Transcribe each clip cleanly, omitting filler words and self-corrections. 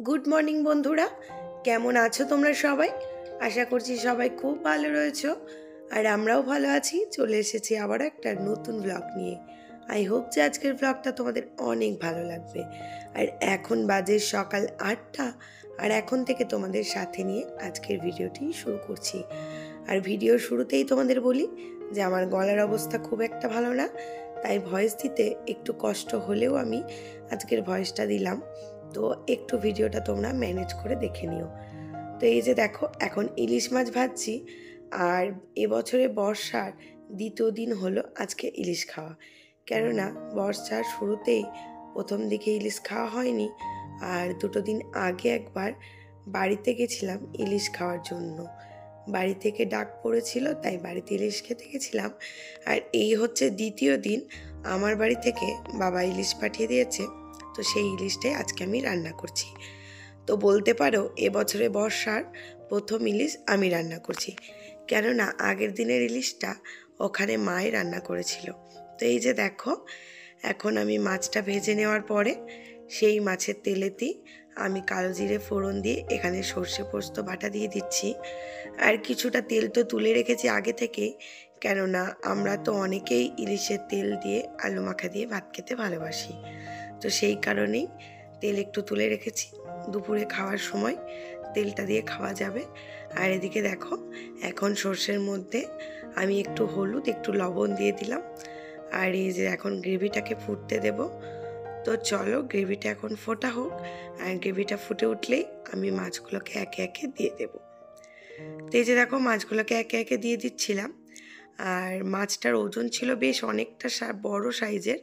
Good morning বন্ধুরা, কেমন আছো তোমরা সবাই? আশা করছি সবাই খুব ভালো রয়েছো, আর আমরাও ভালো আছি। চলে এসেছি আবার একটা নতুন ব্লগ নিয়ে। আই হোপ যে আজকের ব্লগটা তোমাদের অনেক ভালো লাগবে। আর এখন বাজে সকাল 8টা, আর এখন থেকে তোমাদের সাথে নিয়ে আজকের ভিডিওটি শুরু করছি। আর ভিডিওর শুরুতেই তোমাদের বলি যে আমার গলার অবস্থা খুব একটা ভালো না, তাই ভয়েস দিতে একটু কষ্ট হলেও আমি আজকের ভয়েসটা দিলাম। তো একটু ভিডিওটা তোমরা ম্যানেজ করে দেখে নিও। তো এই যে দেখো, এখন ইলিশ মাছ ভাজছি। আর এবছরে বর্ষার দ্বিতীয় দিন হলো আজকে ইলিশ খাওয়া, কেননা বর্ষার শুরুতেই প্রথম দিকে ইলিশ খাওয়া হয়নি। আর দুটো দিন আগে একবার বাড়িতে গেছিলাম ইলিশ খাওয়ার জন্য, বাড়ি থেকে ডাক পড়েছিল, তাই বাড়িতে ইলিশ খেতে গেছিলাম। আর এই হচ্ছে দ্বিতীয় দিন আমার বাড়ি থেকে বাবা ইলিশ পাঠিয়ে দিয়েছে, তো সেই ইলিশটাই আজকে আমি রান্না করছি। তো বলতে পারো এবছরে বর্ষার প্রথম ইলিশ আমি রান্না করছি, কেননা আগের দিনের ইলিশটা ওখানে মাই রান্না করেছিল। তো এই যে দেখো, এখন আমি মাছটা ভেজে নেওয়ার পরে সেই মাছের তেলেতেই আমি কালো জিরে ফোড়ন দিয়ে এখানে সর্ষে পোস্ত বাটা দিয়ে দিচ্ছি। আর কিছুটা তেল তো তুলে রেখেছি আগে থেকেই, কেননা আমরা তো অনেকেই ইলিশের তেল দিয়ে আলু মাখা দিয়ে ভাত খেতে ভালোবাসি। তো সেই কারণেই তেল একটু তুলে রেখেছি, দুপুরে খাওয়ার সময় তেলটা দিয়ে খাওয়া যাবে। আর এদিকে দেখো, এখন সর্ষের মধ্যে আমি একটু হলুদ একটু লবণ দিয়ে দিলাম। আর এই যে এখন গ্রেভিটাকে ফুটতে দেব। তো চলো গ্রেভিটা এখন ফোটা হোক, আর গ্রেভিটা ফুটে উঠলেই আমি মাছগুলোকে একে একে দিয়ে দেব। তো এই যে দেখো, মাছগুলোকে একে একে দিয়ে দিচ্ছিলাম। আর মাছটার ওজন ছিল বেশ অনেকটা বড় সাইজের,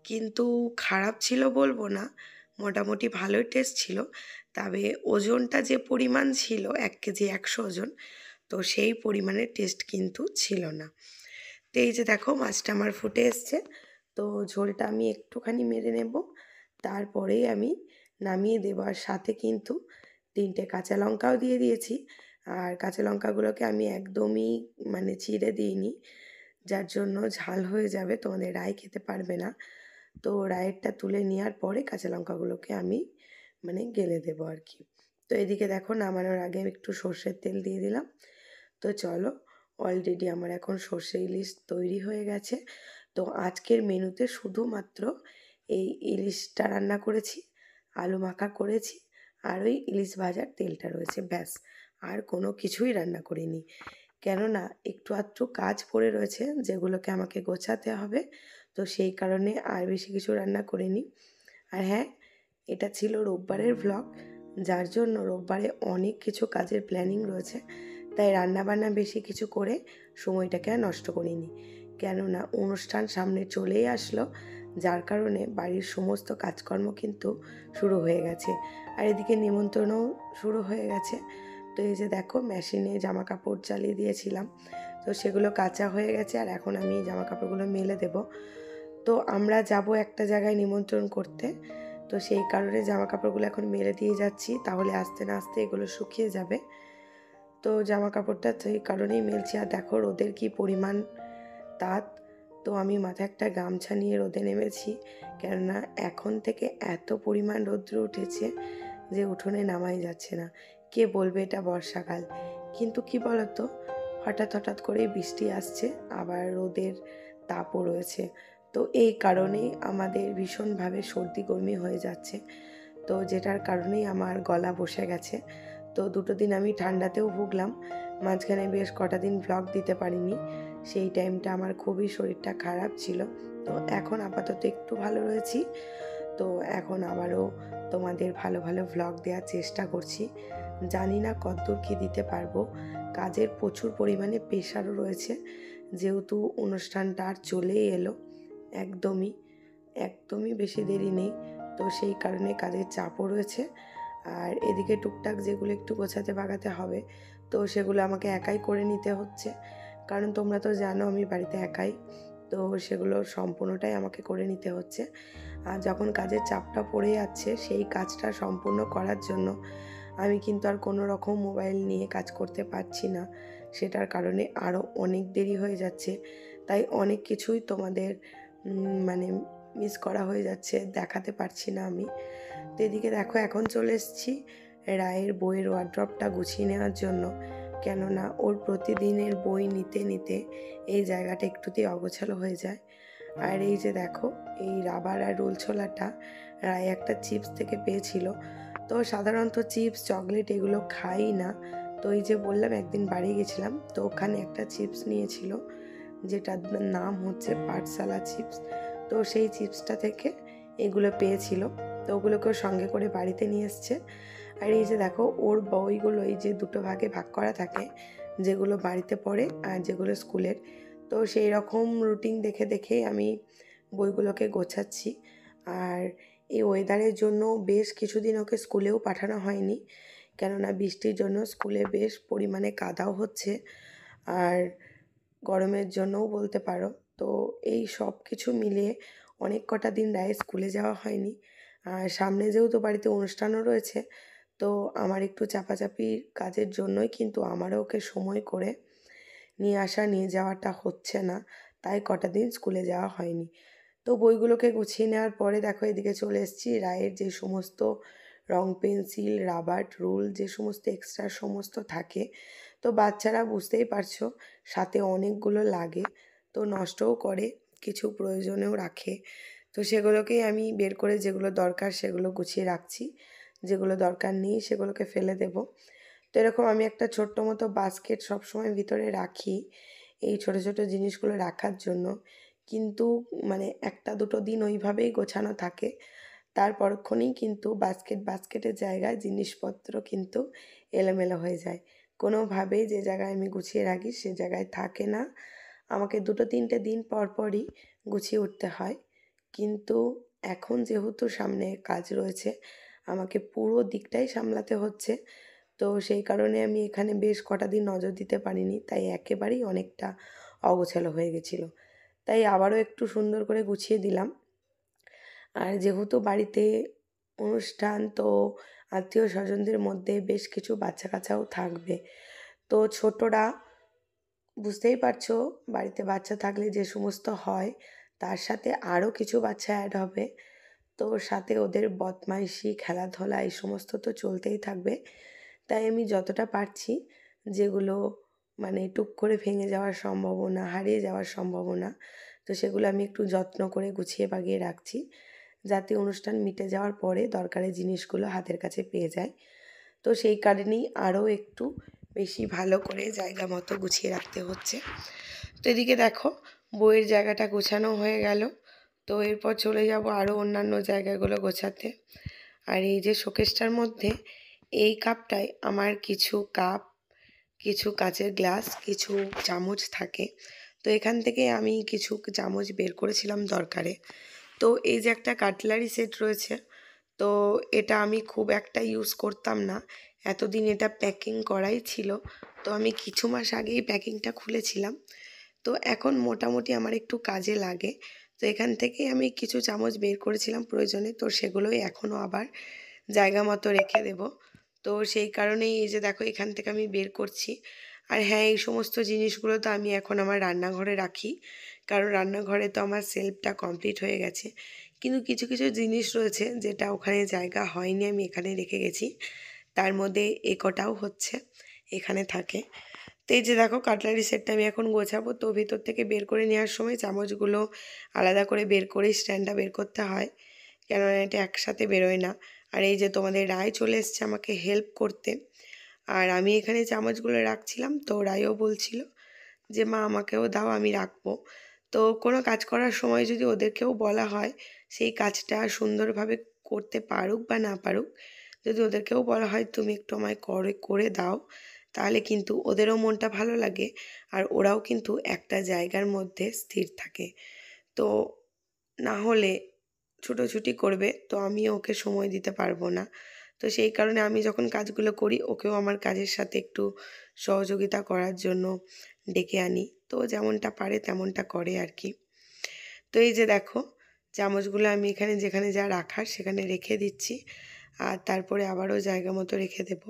কিন্তু খারাপ ছিল বলবো না, মোটামুটি ভালোই টেস্ট ছিল। তবে ওজনটা যে পরিমাণ ছিল 1 কেজি 100 ওজন, তো সেই পরিমাণের টেস্ট কিন্তু ছিল না। তো এই যে দেখো, মাছটা আমার ফুটে এসছে। তো ঝোলটা আমি একটুখানি মেরে নেব, তারপরেই আমি নামিয়ে দেবো। আর সাথে কিন্তু 3টে কাঁচা লঙ্কাও দিয়ে দিয়েছি। আর কাঁচা লঙ্কাগুলোকে আমি একদমই চিড়ে দিইনি, যার জন্য ঝাল হয়ে যাবে, তোমাদের রায় খেতে পারবে না। তো রায়েরটা তুলে নেওয়ার পরে কাঁচা লঙ্কাগুলোকে আমি গেলে দেবো আর কি। তো এদিকে দেখো, নামানোর আগে আমি একটু সর্ষের তেল দিয়ে দিলাম। তো চলো, অলরেডি আমার এখন সর্ষে ইলিশ তৈরি হয়ে গেছে। তো আজকের মেনুতে শুধুমাত্র এই ইলিশটা রান্না করেছি, আলু মাখা করেছি, আর ওই ইলিশ ভাজার তেলটা রয়েছে, ব্যাস। আর কোনো কিছুই রান্না করিনি, কেননা একটু আধটু কাজ পড়ে রয়েছে যেগুলোকে আমাকে গোছাতে হবে। তো সেই কারণে আর বেশি কিছু রান্না করিনি। আর হ্যাঁ, এটা ছিল রোববারের ভ্লগ, যার জন্য রোববারে অনেক কিছু কাজের প্ল্যানিং রয়েছে, তাই রান্নাবান্না বেশি কিছু করে সময়টাকে আর নষ্ট করিনি, কেননা অনুষ্ঠান সামনে চলেই আসলো, যার কারণে বাড়ির সমস্ত কাজকর্ম কিন্তু শুরু হয়ে গেছে। আর এদিকে নিমন্ত্রণও শুরু হয়ে গেছে। তো এই যে দেখো, মেশিনে জামা কাপড় চালিয়ে দিয়েছিলাম, তো সেগুলো কাচা হয়ে গেছে। আর এখন আমি জামা কাপড়গুলো মেলে দেব। তো আমরা যাব একটা জায়গায় নিমন্ত্রণ করতে, তো সেই কারণে জামা কাপড়গুলো এখন মেলে দিয়ে যাচ্ছি, তাহলে আস্তে না আস্তে এগুলো শুকিয়ে যাবে। তো জামা কাপড়টা সেই কারণেই মেলছি। আর দেখো রোদের কি পরিমাণ তাত। তো আমি মাথায় একটা গামছা নিয়ে রোদে নেমেছি, কেননা এখন থেকে এত পরিমাণ রৌদ্র উঠেছে যে উঠোনে নামাই যাচ্ছে না। কে বলবে এটা বর্ষাকাল, কিন্তু কি বলতো, হঠাৎ হঠাৎ করেই বৃষ্টি আসছে, আবার রোদের তাপও রয়েছে। তো এই কারণেই আমাদের ভীষণভাবে সর্দি গরমি হয়ে যাচ্ছে, তো যেটার কারণেই আমার গলা বসে গেছে। তো দুটো দিন আমি ঠান্ডাতেও ভুগলাম, মাঝখানে বেশ কটা দিন ভ্লগ দিতে পারিনি, সেই টাইমটা আমার খুবই শরীরটা খারাপ ছিল। তো এখন আপাতত একটু ভালো রয়েছি। তো এখন আবারও তোমাদের ভালো ভালো ভ্লগ দেওয়ার চেষ্টা করছি, জানি না কতদূর কী দিতে পারবো। কাজের প্রচুর পরিমাণে প্রেশারও রয়েছে, যেহেতু অনুষ্ঠানটা আর চলেই এলো, একদমই একদমই বেশি দেরি নেই। তো সেই কারণে কাজের চাপও রয়েছে। আর এদিকে টুকটাক যেগুলো একটু গোছাতে বাগাতে হবে, তো সেগুলো আমাকে একাই করে নিতে হচ্ছে, কারণ তোমরা তো জানো আমি বাড়িতে একাই। তো সেগুলো সম্পূর্ণটাই আমাকে করে নিতে হচ্ছে। আর যখন কাজের চাপটা পড়ে যাচ্ছে, সেই কাজটা সম্পূর্ণ করার জন্য আমি কিন্তু আর কোনো রকম মোবাইল নিয়ে কাজ করতে পারছি না, সেটার কারণে আরও অনেক দেরি হয়ে যাচ্ছে। তাই অনেক কিছুই তোমাদের মানে মিস করা হয়ে যাচ্ছে, দেখাতে পারছি না আমি। তো এদিকে দেখো এখন চলে এসেছি রায়ের বইয়ের ওয়ার্ড্রপটা গুছিয়ে নেওয়ার জন্য, কেননা ওর প্রতিদিনের বই নিতে নিতে এই জায়গাটা একটুতেই অগোছালো হয়ে যায়। আর এই যে দেখো এই রাবার আর রোল ছোলাটা রায় একটা চিপস থেকে পেয়েছিল। তো সাধারণত চিপস চকলেট এগুলো খাই না, তো এই যে বললাম একদিন বাড়ি গেছিলাম, তো ওখানে একটা চিপস নিয়েছিল যেটার নাম হচ্ছে পাঠশালা চিপস। তো সেই চিপসটা থেকে এগুলো পেয়েছিল, তো ওগুলোকেও সঙ্গে করে বাড়িতে নিয়ে এসছে। আর এই যে দেখো ওর বইগুলো এই যে দুটো ভাগে ভাগ করা থাকে, যেগুলো বাড়িতে পড়ে আর যেগুলো স্কুলের। তো সেই রকম রুটিন দেখে দেখেই আমি বইগুলোকে গোছাচ্ছি। আর এই ওয়েদারের জন্য বেশ কিছুদিন ওকে স্কুলেও পাঠানো হয়নি, কেননা বৃষ্টির জন্য স্কুলে বেশ পরিমাণে কাদাও হচ্ছে, আর গরমের জন্যও বলতে পারো। তো এই সব কিছু মিলিয়ে অনেক কটা দিন রায়ে স্কুলে যাওয়া হয়নি। আর সামনে যেহেতু বাড়িতে অনুষ্ঠানও রয়েছে, তো আমার একটু চাপাচাপির কাজের জন্যই কিন্তু আমারও ওকে সময় করে নিয়ে আসা নিয়ে যাওয়াটা হচ্ছে না, তাই কটা দিন স্কুলে যাওয়া হয়নি। তো বইগুলোকে গুছিয়ে নেওয়ার পরে দেখো এদিকে চলে এসেছি রায়ের যে সমস্ত রং পেন্সিল রাবার রুল যে সমস্ত এক্সট্রা সমস্ত থাকে, তো বাচ্চারা বুঝতেই পারছো সাথে অনেকগুলো লাগে, তো নষ্টও করে, কিছু প্রয়োজনেও রাখে। তো সেগুলোকেই আমি বের করে যেগুলো দরকার সেগুলো গুছিয়ে রাখছি, যেগুলো দরকার নেই সেগুলোকে ফেলে দেব। তো এরকম আমি একটা ছোট্ট মতো বাস্কেট সবসময় ভিতরে রাখি এই ছোট ছোট জিনিসগুলো রাখার জন্য, কিন্তু মানে একটা দুটো দিন ওইভাবেই গোছানো থাকে, তার পরক্ষণেই কিন্তু বাস্কেটের জায়গায় জিনিসপত্র কিন্তু এলোমেলো হয়ে যায়, কোনোভাবেই যে জায়গায় আমি গুছিয়ে রাখি সে জায়গায় থাকে না। আমাকে দুটো তিনটে দিন পর পরই গুছিয়ে উঠতে হয়, কিন্তু এখন যেহেতু সামনে কাজ রয়েছে আমাকে পুরো দিকটাই সামলাতে হচ্ছে, তো সেই কারণে আমি এখানে বেশ কটা দিন নজর দিতে পারিনি, তাই একেবারেই অনেকটা অগোছালো হয়ে গেছিলো। তাই আবারও একটু সুন্দর করে গুছিয়ে দিলাম। আর যেহেতু বাড়িতে অনুষ্ঠান, তো আত্মীয় স্বজনদের মধ্যে বেশ কিছু বাচ্চা কাচ্চাও থাকবে, তো ছোটরা বুঝতেই পারছো বাড়িতে বাচ্চা থাকলে যে সমস্ত হয়, তার সাথে আরও কিছু বাচ্চা অ্যাড হবে, তো সাথে ওদের বদমাইশি খেলাধুলা এই সমস্ত তো চলতেই থাকবে। তাই আমি যতটা পারছি যেগুলো মানে টুক করে ভেঙে যাওয়ার সম্ভাবনা হারিয়ে যাওয়ার সম্ভাবনা, তো সেগুলো আমি একটু যত্ন করে গুছিয়ে বাগিয়ে রাখছি, যাতে অনুষ্ঠান মিটে যাওয়ার পরে দরকারি জিনিসগুলো হাতের কাছে পেয়ে যায়। তো সেই কারণেই আরও একটু বেশি ভালো করে জায়গা মতো গুছিয়ে রাখতে হচ্ছে। তো এদিকে দেখো বইয়ের জায়গাটা গোছানো হয়ে গেল, তো এরপর চলে যাব আরও অন্যান্য জায়গাগুলো গোছাতে। আর এই যে শোকেসটার মধ্যে এই কাপটায় আমার কিছু কাপ, কিছু কাচের গ্লাস, কিছু চামচ থাকে, তো এখান থেকে আমি কিছু চামচ বের করেছিলাম দরকারে। তো এই যে একটা কাটলারি সেট রয়েছে, তো এটা আমি খুব একটা ইউজ করতাম না, এতদিন এটা প্যাকিং করাই ছিল, তো আমি কিছু মাস আগেই প্যাকিংটা খুলেছিলাম, তো এখন মোটামুটি আমার একটু কাজে লাগে। তো এখান থেকেই আমি কিছু চামচ বের করেছিলাম প্রয়োজনে, তো সেগুলোই এখনও আবার জায়গা মতো রেখে দেব। তো সেই কারণেই এই যে দেখো এখান থেকে আমি বের করছি। আর হ্যাঁ, এই সমস্ত জিনিসগুলো তো আমি এখন আমার রান্নাঘরে রাখি, কারণ রান্নাঘরে তো আমার সেলফটা কমপ্লিট হয়ে গেছে, কিন্তু কিছু কিছু জিনিস রয়েছে যেটা ওখানে জায়গা হয়নি আমি এখানে রেখে গেছি, তার মধ্যে এ কটাও হচ্ছে এখানে থাকে। তো এই যে দেখো কাটলারি সেটটা আমি এখন গোছাবো, তো ভিতর থেকে বের করে নেওয়ার সময় চামচগুলো আলাদা করে বের করে স্ট্যান্ডটা বের করতে হয়, কেননা এটা একসাথে বেরোয় না। আর এই যে তোমাদের রায় চলে এসছে আমাকে হেল্প করতে, আর আমি এখানে চামচগুলো রাখছিলাম, তো রায়ও বলছিল যে মা আমাকেও দাও আমি রাখবো। তো কোনো কাজ করার সময় যদি ওদেরকেও বলা হয় সেই কাজটা সুন্দরভাবে করতে পারুক বা না পারুক, যদি ওদেরকেও বলা হয় তুমি একটু আমায় করে করে দাও, তাহলে কিন্তু ওদেরও মনটা ভালো লাগে, আর ওরাও কিন্তু একটা জায়গার মধ্যে স্থির থাকে। তো না হলে ছুটোছুটি করবে, তো আমি ওকে সময় দিতে পারবো না। তো সেই কারণে আমি যখন কাজগুলো করি ওকেও আমার কাজের সাথে একটু সহযোগিতা করার জন্য ডেকে আনি, তো যেমনটা পারে তেমনটা করে আর কি। তো এই যে দেখো চামচগুলো আমি এখানে যেখানে যা রাখার সেখানে রেখে দিচ্ছি, আর তারপরে আবারও জায়গা মতো রেখে দেব।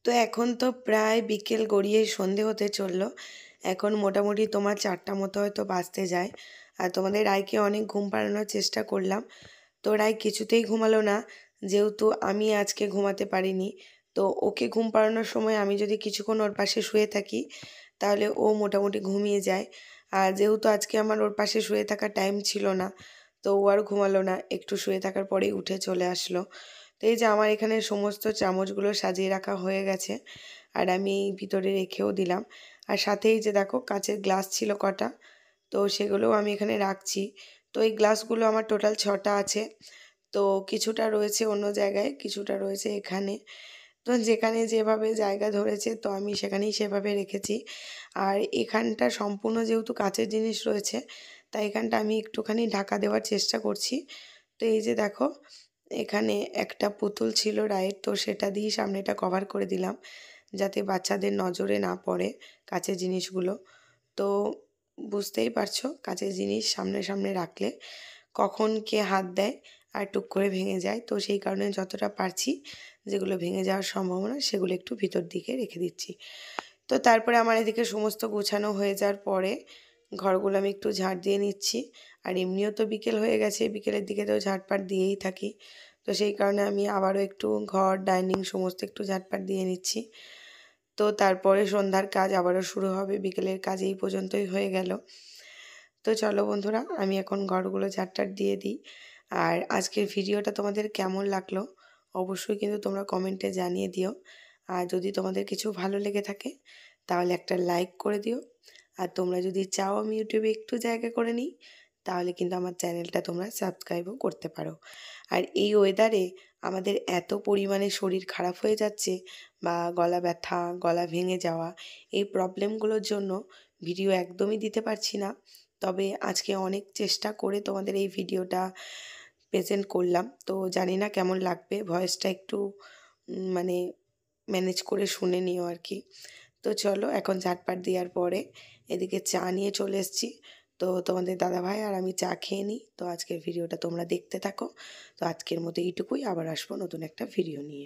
তো এখন তো প্রায় বিকেল গড়িয়ে সন্ধে হতে চললো, এখন মোটামুটি তোমার 4টা মতো হয়তো বাজতে যায়। আর তোমাদের রায়কে অনেক ঘুম পাড়ানোর চেষ্টা করলাম, তো রায় কিছুতেই ঘুমালো না। যেহেতু আমি আজকে ঘুমাতে পারিনি, তো ওকে ঘুম পাড়ানোর সময় আমি যদি কিছুক্ষণ ওর পাশে শুয়ে থাকি তাহলে ও মোটামুটি ঘুমিয়ে যায়। আর যেহেতু আজকে আমার ওর পাশে শুয়ে থাকার টাইম ছিল না, তো ও আর ঘুমালো না, একটু শুয়ে থাকার পরেই উঠে চলে আসলো। তো এই যে আমার এখানে সমস্ত চামচগুলো সাজিয়ে রাখা হয়ে গেছে, আর আমি এই ভিতরে রেখেও দিলাম। আর সাথেই যে দেখো কাঁচের গ্লাস ছিল কটা, তো সেগুলোও আমি এখানে রাখছি। তো এই গ্লাসগুলো আমার টোটাল 6টা আছে। তো কিছুটা রয়েছে অন্য জায়গায়, কিছুটা রয়েছে এখানে। তো যেখানে যেভাবে জায়গা ধরেছে তো আমি সেখানেই সেভাবে রেখেছি। আর এখানটা সম্পূর্ণ যেহেতু কাঁচের জিনিস রয়েছে, তাই এখানটা আমি একটুখানি ঢাকা দেওয়ার চেষ্টা করছি। তো এই যে দেখো, এখানে একটা পুতুল ছিল রায়ের, তো সেটা দিয়ে সামনেটা কভার করে দিলাম যাতে বাচ্চাদের নজরে না পড়ে কাঁচের জিনিসগুলো। তো বুঝতেই পারছো কাঁচের জিনিস সামনে সামনে রাখলে কখন কে হাত দেয় আর টুক করে ভেঙে যায়, তো সেই কারণে যতটা পারছি যেগুলো ভেঙে যাওয়ার সম্ভাবনা সেগুলো একটু ভিতর দিকে রেখে দিচ্ছি। তো তারপরে আমার এদিকে সমস্ত গোছানো হয়ে যাওয়ার পরে ঘরগুলো আমি একটু ঝাঁট দিয়ে নিচ্ছি। আর এমনিও তো বিকেল হয়ে গেছে, বিকেলের দিকে তো ঝাঁটপাট দিয়েই থাকি, তো সেই কারণে আমি আবারও একটু ঘর ডাইনিং সমস্ত একটু ঝাঁটপাট দিয়ে নিচ্ছি। তো তারপরে সন্ধ্যার কাজ আবারও শুরু হবে, বিকেলের কাজ এই পর্যন্তই হয়ে গেল। তো চলো বন্ধুরা, আমি এখন ঘরগুলো ঝাঁটটাট দিয়ে দিই। আর আজকের ভিডিওটা তোমাদের কেমন লাগলো অবশ্যই কিন্তু তোমরা কমেন্টে জানিয়ে দিও। আর যদি তোমাদের কিছু ভালো লেগে থাকে তাহলে একটা লাইক করে দিও। আর তোমরা যদি চাও আমি ইউটিউবে একটু জায়গা করে নিই তাহলে কিন্তু আমার চ্যানেলটা তোমরা সাবস্ক্রাইবও করতে পারো। আর এই ওয়েদারে আমাদের এত পরিমাণে শরীর খারাপ হয়ে যাচ্ছে, বা গলা ব্যথা, গলা ভেঙে যাওয়া, এই প্রবলেমগুলোর জন্য ভিডিও একদমই দিতে পারছি না। তবে আজকে অনেক চেষ্টা করে তোমাদের এই ভিডিওটা প্রেজেন্ট করলাম, তো জানি না কেমন লাগবে, ভয়েসটা একটু মানে ম্যানেজ করে শুনে নিও আর কি। তো চলো এখন ঝাটপাট দেওয়ার পরে এদিকে চা নিয়ে চলে এসেছি। তো তোমাদের দাদাভাই আর আমি চা খেয়ে নিই। তো আজকের ভিডিওটা তোমরা দেখতে থাকো। তো আজকের মতো এইটুকুই, আবার আসবো নতুন একটা ভিডিও নিয়ে।